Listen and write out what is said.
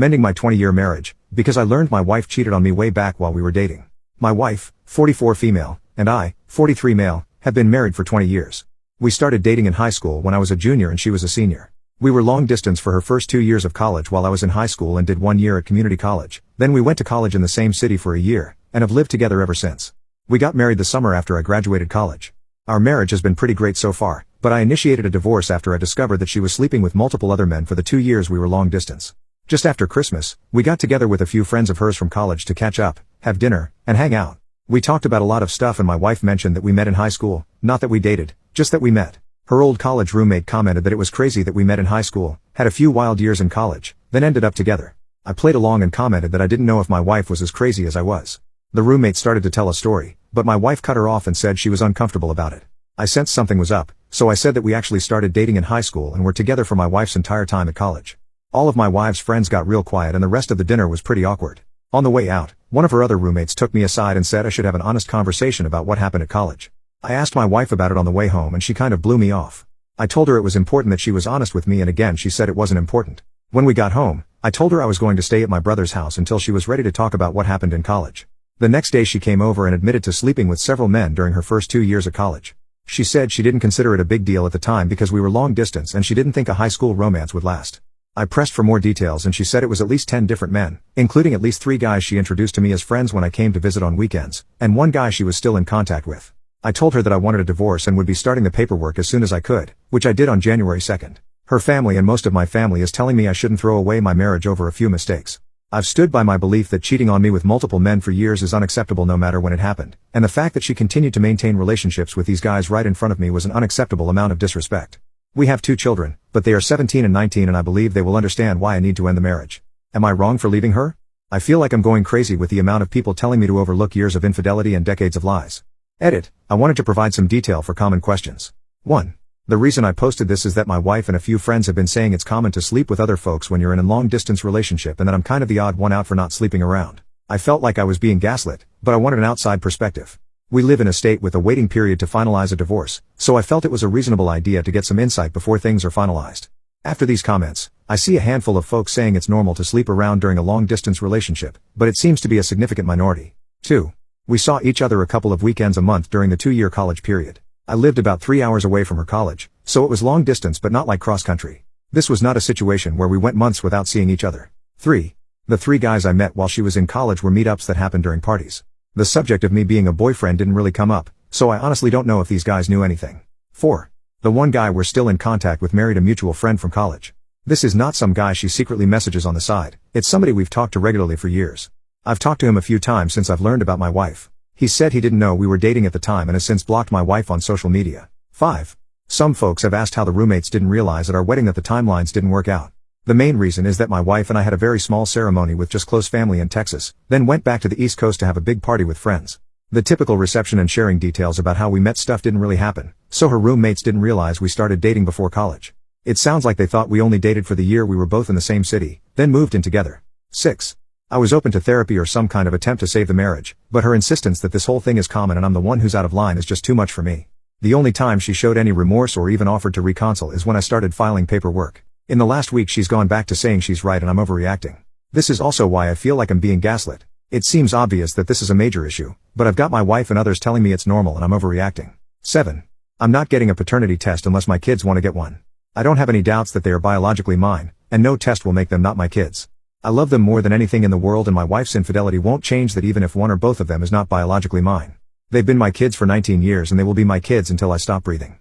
Ending my 20-year marriage, because I learned my wife cheated on me way back while we were dating. My wife, 44 female, and I, 43 male, have been married for 20 years. We started dating in high school when I was a junior and she was a senior. We were long distance for her first 2 years of college while I was in high school and did 1 year at community college. Then we went to college in the same city for a year, and have lived together ever since. We got married the summer after I graduated college. Our marriage has been pretty great so far, but I initiated a divorce after I discovered that she was sleeping with multiple other men for the 2 years we were long distance. Just after Christmas, we got together with a few friends of hers from college to catch up, have dinner, and hang out. We talked about a lot of stuff and my wife mentioned that we met in high school, not that we dated, just that we met. Her old college roommate commented that it was crazy that we met in high school, had a few wild years in college, then ended up together. I played along and commented that I didn't know if my wife was as crazy as I was. The roommate started to tell a story, but my wife cut her off and said she was uncomfortable about it. I sensed something was up, so I said that we actually started dating in high school and were together for my wife's entire time at college. All of my wife's friends got real quiet and the rest of the dinner was pretty awkward. On the way out, one of her other roommates took me aside and said I should have an honest conversation about what happened at college. I asked my wife about it on the way home and she kind of blew me off. I told her it was important that she was honest with me and again she said it wasn't important. When we got home, I told her I was going to stay at my brother's house until she was ready to talk about what happened in college. The next day she came over and admitted to sleeping with several men during her first 2 years of college. She said she didn't consider it a big deal at the time because we were long distance and she didn't think a high school romance would last. I pressed for more details and she said it was at least 10 different men, including at least 3 guys she introduced to me as friends when I came to visit on weekends, and 1 guy she was still in contact with. I told her that I wanted a divorce and would be starting the paperwork as soon as I could, which I did on January 2nd. Her family and most of my family is telling me I shouldn't throw away my marriage over a few mistakes. I've stood by my belief that cheating on me with multiple men for years is unacceptable no matter when it happened, and the fact that she continued to maintain relationships with these guys right in front of me was an unacceptable amount of disrespect. We have 2 children, but they are 17 and 19 and I believe they will understand why I need to end the marriage. Am I wrong for leaving her? I feel like I'm going crazy with the amount of people telling me to overlook years of infidelity and decades of lies. Edit. I wanted to provide some detail for common questions. 1. The reason I posted this is that my wife and a few friends have been saying it's common to sleep with other folks when you're in a long-distance relationship and that I'm kind of the odd one out for not sleeping around. I felt like I was being gaslit, but I wanted an outside perspective. We live in a state with a waiting period to finalize a divorce, so I felt it was a reasonable idea to get some insight before things are finalized. After these comments, I see a handful of folks saying it's normal to sleep around during a long-distance relationship, but it seems to be a significant minority. 2. We saw each other a couple of weekends a month during the 2-year college period. I lived about 3 hours away from her college, so it was long distance but not like cross-country. This was not a situation where we went months without seeing each other. 3. The 3 guys I met while she was in college were meetups that happened during parties. The subject of me being a boyfriend didn't really come up, so I honestly don't know if these guys knew anything. 4. The 1 guy we're still in contact with married a mutual friend from college. This is not some guy she secretly messages on the side, it's somebody we've talked to regularly for years. I've talked to him a few times since I've learned about my wife. He said he didn't know we were dating at the time and has since blocked my wife on social media. 5. Some folks have asked how the roommates didn't realize at our wedding that the timelines didn't work out. The main reason is that my wife and I had a very small ceremony with just close family in Texas, then went back to the East Coast to have a big party with friends. The typical reception and sharing details about how we met stuff didn't really happen, so her roommates didn't realize we started dating before college. It sounds like they thought we only dated for the year we were both in the same city, then moved in together. 6. I was open to therapy or some kind of attempt to save the marriage, but her insistence that this whole thing is common and I'm the one who's out of line is just too much for me. The only time she showed any remorse or even offered to reconcile is when I started filing paperwork. In the last week she's gone back to saying she's right and I'm overreacting. This is also why I feel like I'm being gaslit. It seems obvious that this is a major issue, but I've got my wife and others telling me it's normal and I'm overreacting. 7. I'm not getting a paternity test unless my kids want to get one. I don't have any doubts that they are biologically mine, and no test will make them not my kids. I love them more than anything in the world and my wife's infidelity won't change that even if one or both of them is not biologically mine. They've been my kids for 19 years and they will be my kids until I stop breathing.